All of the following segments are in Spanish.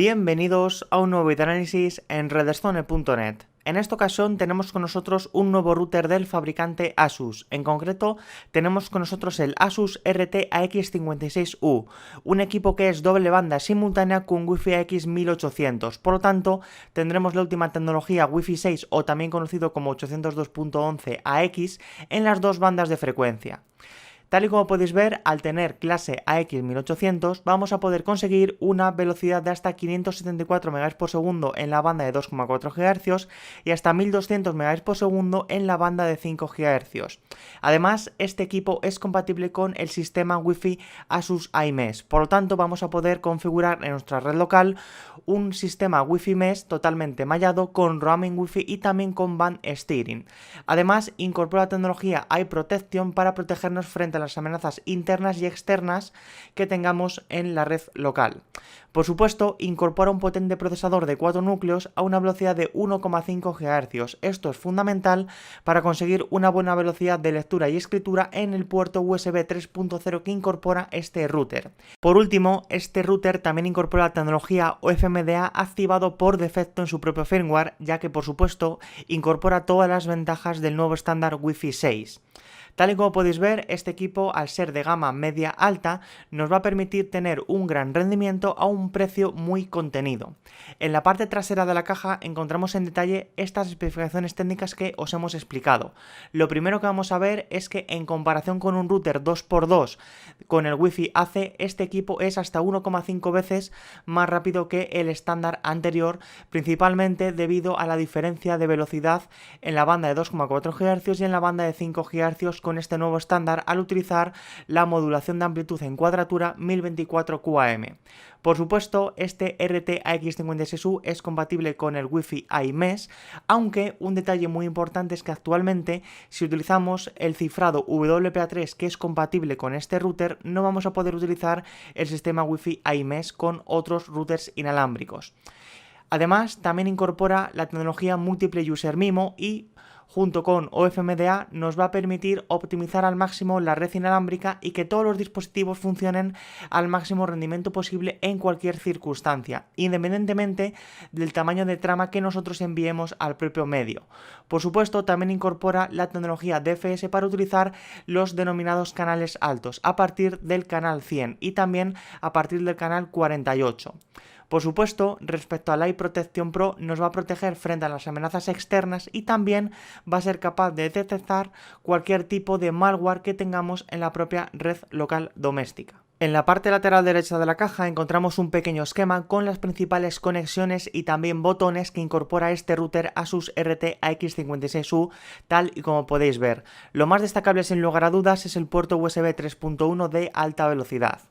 Bienvenidos a un nuevo videoanálisis en redstone.net. En esta ocasión tenemos con nosotros un nuevo router del fabricante Asus. En concreto tenemos con nosotros el Asus RT AX56U, un equipo que es doble banda simultánea con Wi-Fi X1800. Por lo tanto tendremos la última tecnología Wi-Fi 6 o también conocido como 802.11 AX en las dos bandas de frecuencia. Tal y como podéis ver, al tener clase AX1800 vamos a poder conseguir una velocidad de hasta 574 MB por segundo en la banda de 2,4 GHz y hasta 1200 MB por segundo en la banda de 5 GHz. Además, este equipo es compatible con el sistema Wi-Fi Asus iMesh, por lo tanto vamos a poder configurar en nuestra red local un sistema Wi-Fi Mesh totalmente mallado con roaming Wi-Fi y también con band steering. Además, incorpora tecnología Eye Protection para protegernos frente a las amenazas internas y externas que tengamos en la red local. Por supuesto, incorpora un potente procesador de 4 núcleos a una velocidad de 1,5 GHz. Esto es fundamental para conseguir una buena velocidad de lectura y escritura en el puerto USB 3.0 que incorpora este router. Por último, este router también incorpora la tecnología OFMDA activado por defecto en su propio firmware, ya que por supuesto incorpora todas las ventajas del nuevo estándar Wi-Fi 6. Tal y como podéis ver, este equipo, al ser de gama media alta, nos va a permitir tener un gran rendimiento a un precio muy contenido. En la parte trasera de la caja encontramos en detalle estas especificaciones técnicas que os hemos explicado. Lo primero que vamos a ver es que en comparación con un router 2x2 con el Wi-Fi AC, este equipo es hasta 1,5 veces más rápido que el estándar anterior, principalmente debido a la diferencia de velocidad en la banda de 2,4 GHz y en la banda de 5 GHz con este nuevo estándar al utilizar la modulación de amplitud en cuadratura 1024 QAM. Por supuesto, este RT AX56U es compatible con el Wi-Fi iMesh, aunque un detalle muy importante es que actualmente, si utilizamos el cifrado WPA3 que es compatible con este router, no vamos a poder utilizar el sistema Wi-Fi iMesh con otros routers inalámbricos. Además, también incorpora la tecnología Multiple User MIMO y junto con OFMDA nos va a permitir optimizar al máximo la red inalámbrica y que todos los dispositivos funcionen al máximo rendimiento posible en cualquier circunstancia, independientemente del tamaño de trama que nosotros enviemos al propio medio. Por supuesto, también incorpora la tecnología DFS para utilizar los denominados canales altos a partir del canal 100 y también a partir del canal 48. Por supuesto, respecto a la Eye Protection Pro nos va a proteger frente a las amenazas externas y también va a ser capaz de detectar cualquier tipo de malware que tengamos en la propia red local doméstica. En la parte lateral derecha de la caja encontramos un pequeño esquema con las principales conexiones y también botones que incorpora este router Asus RT AX56U, tal y como podéis ver. Lo más destacable sin lugar a dudas es el puerto USB 3.1 de alta velocidad.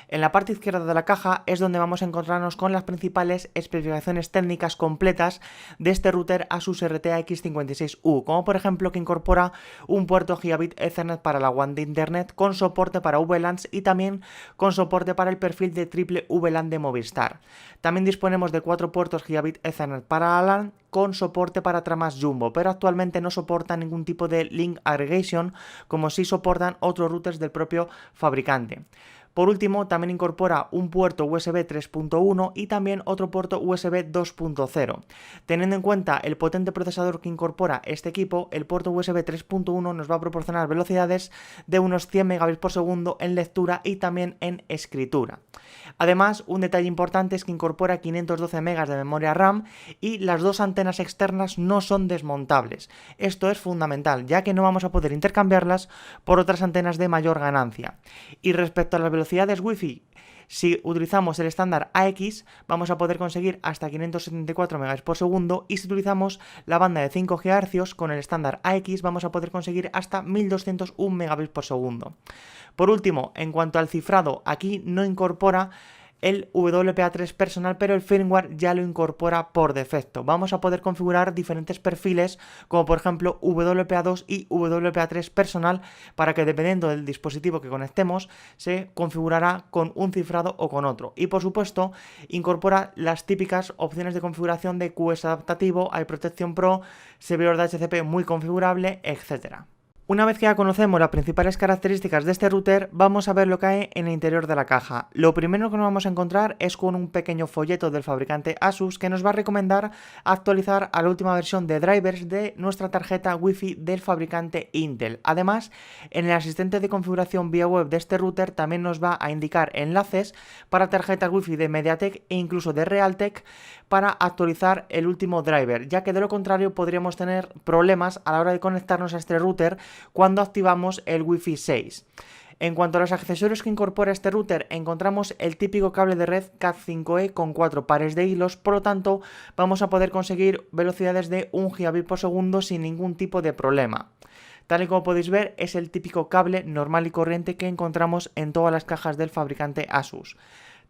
En la parte izquierda de la caja es donde vamos a encontrarnos con las principales especificaciones técnicas completas de este router Asus RT AX56U, como por ejemplo que incorpora un puerto Gigabit Ethernet para la WAN de Internet con soporte para VLANs y también con soporte para el perfil de triple VLAN de Movistar. También disponemos de 4 puertos Gigabit Ethernet para la LAN con soporte para tramas Jumbo, pero actualmente no soporta ningún tipo de link aggregation como sí soportan otros routers del propio fabricante. Por último, también incorpora un puerto USB 3.1 y también otro puerto USB 2.0. Teniendo en cuenta el potente procesador que incorpora este equipo, el puerto USB 3.1 nos va a proporcionar velocidades de unos 100 megabits por segundo en lectura y también en escritura. Además, un detalle importante es que incorpora 512 MB de memoria RAM y las dos antenas externas no son desmontables. Esto es fundamental, ya que no vamos a poder intercambiarlas por otras antenas de mayor ganancia. Y respecto a las velocidades Wi-Fi, si utilizamos el estándar AX vamos a poder conseguir hasta 574 MB por segundo y si utilizamos la banda de 5 GHz con el estándar AX vamos a poder conseguir hasta 1201 MB por segundo. Por último, en cuanto al cifrado, aquí no incorpora el WPA3 personal, pero el firmware ya lo incorpora por defecto. Vamos a poder configurar diferentes perfiles, como por ejemplo WPA2 y WPA3 personal, para que dependiendo del dispositivo que conectemos, se configurará con un cifrado o con otro. Y por supuesto, incorpora las típicas opciones de configuración de QoS adaptativo, Eye Protection Pro, servidor de DHCP muy configurable, etc. Una vez que ya conocemos las principales características de este router, vamos a ver lo que hay en el interior de la caja. Lo primero que nos vamos a encontrar es con un pequeño folleto del fabricante Asus que nos va a recomendar actualizar a la última versión de drivers de nuestra tarjeta Wi-Fi del fabricante Intel. Además, en el asistente de configuración vía web de este router también nos va a indicar enlaces para tarjetas Wi-Fi de MediaTek e incluso de Realtek para actualizar el último driver, ya que de lo contrario podríamos tener problemas a la hora de conectarnos a este router cuando activamos el Wi-Fi 6. En cuanto a los accesorios que incorpora este router, encontramos el típico cable de red Cat5e con 4 pares de hilos, por lo tanto vamos a poder conseguir velocidades de 1 gigabit por segundo sin ningún tipo de problema. Tal y como podéis ver, es el típico cable normal y corriente que encontramos en todas las cajas del fabricante Asus.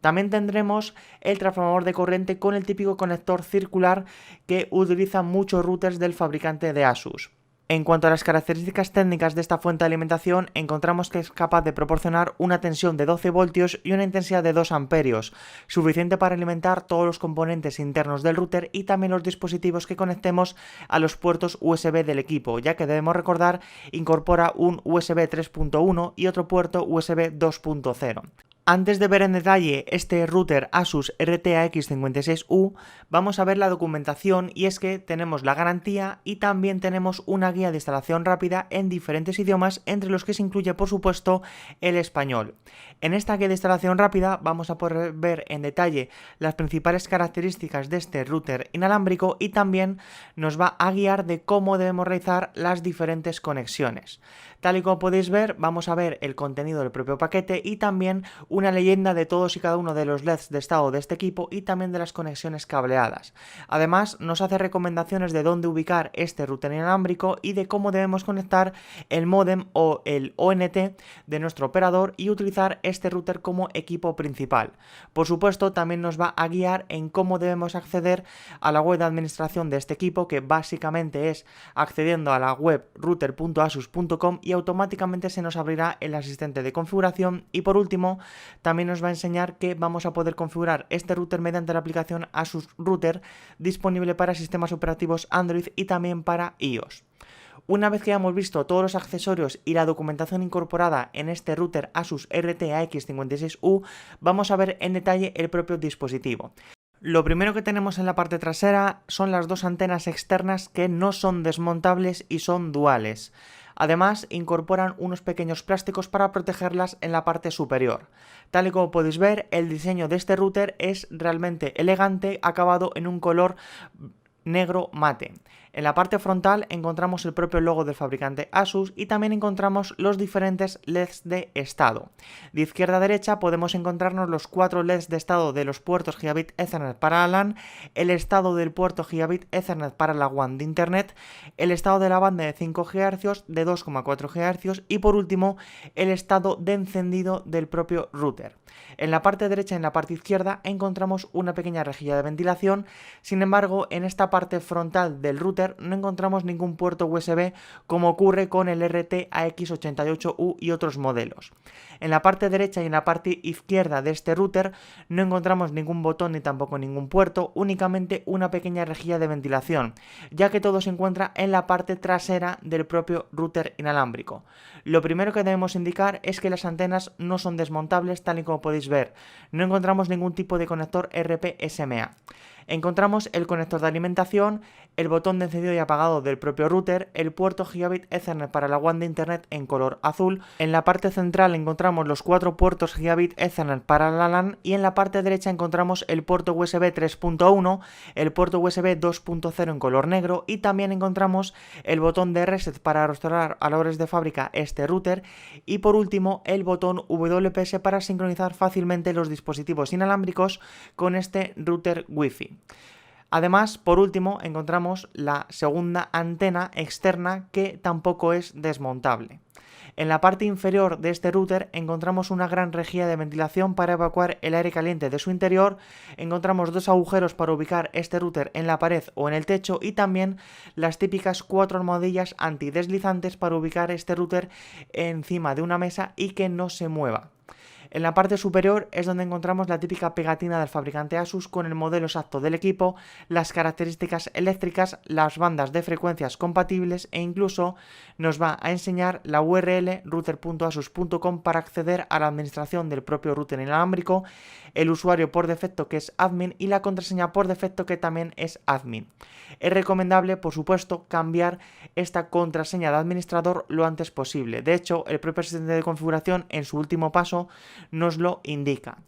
También tendremos el transformador de corriente con el típico conector circular que utilizan muchos routers del fabricante de Asus. En cuanto a las características técnicas de esta fuente de alimentación, encontramos que es capaz de proporcionar una tensión de 12 voltios y una intensidad de 2 amperios, suficiente para alimentar todos los componentes internos del router y también los dispositivos que conectemos a los puertos USB del equipo, ya que debemos recordar incorpora un USB 3.1 y otro puerto USB 2.0. Antes de ver en detalle este router Asus RTAX56U, vamos a ver la documentación y es que tenemos la garantía y también tenemos una guía de instalación rápida en diferentes idiomas, entre los que se incluye por supuesto el español. En esta guía de instalación rápida vamos a poder ver en detalle las principales características de este router inalámbrico y también nos va a guiar de cómo debemos realizar las diferentes conexiones. Tal y como podéis ver, vamos a ver el contenido del propio paquete y también una leyenda de todos y cada uno de los LEDs de estado de este equipo y también de las conexiones cableadas. Además, nos hace recomendaciones de dónde ubicar este router inalámbrico y de cómo debemos conectar el módem o el ONT de nuestro operador y utilizar este router como equipo principal. Por supuesto, también nos va a guiar en cómo debemos acceder a la web de administración de este equipo, que básicamente es accediendo a la web router.asus.com y automáticamente se nos abrirá el asistente de configuración. Y por último, también nos va a enseñar que vamos a poder configurar este router mediante la aplicación Asus Router, disponible para sistemas operativos Android y también para iOS. Una vez que hayamos visto todos los accesorios y la documentación incorporada en este router Asus RTAX56U, vamos a ver en detalle el propio dispositivo. Lo primero que tenemos en la parte trasera son las dos antenas externas que no son desmontables y son duales. Además, incorporan unos pequeños plásticos para protegerlas en la parte superior. Tal y como podéis ver, el diseño de este router es realmente elegante, acabado en un color negro mate. En la parte frontal encontramos el propio logo del fabricante Asus y también encontramos los diferentes LEDs de estado. De izquierda a derecha podemos encontrarnos los 4 LEDs de estado de los puertos Gigabit Ethernet para la LAN, el estado del puerto Gigabit Ethernet para la WAN de Internet, el estado de la banda de 5 GHz, de 2,4 GHz y por último el estado de encendido del propio router. En la parte derecha y en la parte izquierda encontramos una pequeña rejilla de ventilación. Sin embargo, en esta parte frontal del router no encontramos ningún puerto USB, como ocurre con el RTAX88U y otros modelos. En la parte derecha y en la parte izquierda de este router no encontramos ningún botón ni tampoco ningún puerto, únicamente una pequeña rejilla de ventilación, ya que todo se encuentra en la parte trasera del propio router inalámbrico. Lo primero que debemos indicar es que las antenas no son desmontables, tal y como podéis ver. No encontramos ningún tipo de conector RP-SMA. Encontramos el conector de alimentación, el botón de encendido y apagado del propio router, el puerto Gigabit Ethernet para la WAN de Internet en color azul. En la parte central encontramos los 4 puertos Gigabit Ethernet para la LAN y en la parte derecha encontramos el puerto USB 3.1, el puerto USB 2.0 en color negro y también encontramos el botón de reset para restaurar a valores de fábrica este router y por último el botón WPS para sincronizar fácilmente los dispositivos inalámbricos con este router Wi-Fi. Además, por último, encontramos la segunda antena externa que tampoco es desmontable. En la parte inferior de este router encontramos una gran rejilla de ventilación para evacuar el aire caliente de su interior, encontramos 2 agujeros para ubicar este router en la pared o en el techo y también las típicas 4 almohadillas antideslizantes para ubicar este router encima de una mesa y que no se mueva. En la parte superior es donde encontramos la típica pegatina del fabricante Asus con el modelo exacto del equipo, las características eléctricas, las bandas de frecuencias compatibles e incluso nos va a enseñar la URL router.asus.com para acceder a la administración del propio router inalámbrico, el usuario por defecto que es admin y la contraseña por defecto que también es admin. Es recomendable, por supuesto, cambiar esta contraseña de administrador lo antes posible. De hecho, el propio asistente de configuración en su último paso nos lo indica.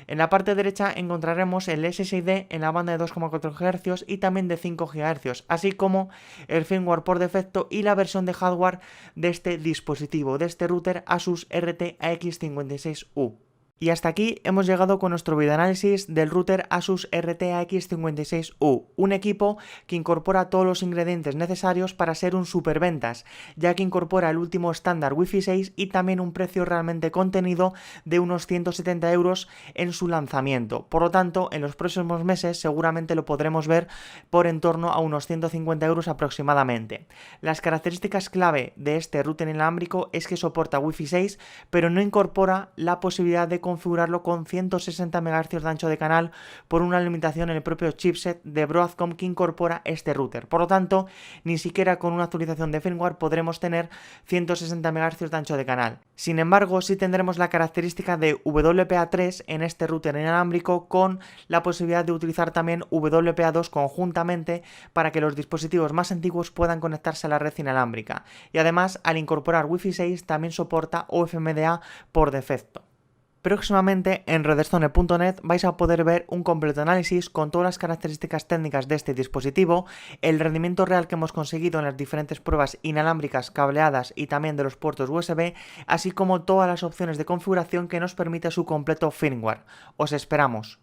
En la parte derecha encontraremos el SSID en la banda de 2,4 GHz y también de 5 GHz, así como el firmware por defecto y la versión de hardware de este dispositivo, de este router Asus RT AX56U. Y hasta aquí hemos llegado con nuestro videoanálisis del router Asus RT AX56U, un equipo que incorpora todos los ingredientes necesarios para ser un superventas, ya que incorpora el último estándar Wi-Fi 6 y también un precio realmente contenido de unos 170 euros en su lanzamiento. Por lo tanto, en los próximos meses seguramente lo podremos ver por en torno a unos 150 euros aproximadamente. Las características clave de este router inalámbrico es que soporta Wi-Fi 6, pero no incorpora la posibilidad de configurarlo con 160 MHz de ancho de canal por una limitación en el propio chipset de Broadcom que incorpora este router. Por lo tanto, ni siquiera con una actualización de firmware podremos tener 160 MHz de ancho de canal. Sin embargo, sí tendremos la característica de WPA3 en este router inalámbrico con la posibilidad de utilizar también WPA2 conjuntamente para que los dispositivos más antiguos puedan conectarse a la red inalámbrica. Y además, al incorporar Wi-Fi 6 también soporta OFMDA por defecto. Próximamente en redstone.net vais a poder ver un completo análisis con todas las características técnicas de este dispositivo, el rendimiento real que hemos conseguido en las diferentes pruebas inalámbricas, cableadas y también de los puertos USB, así como todas las opciones de configuración que nos permite su completo firmware. Os esperamos.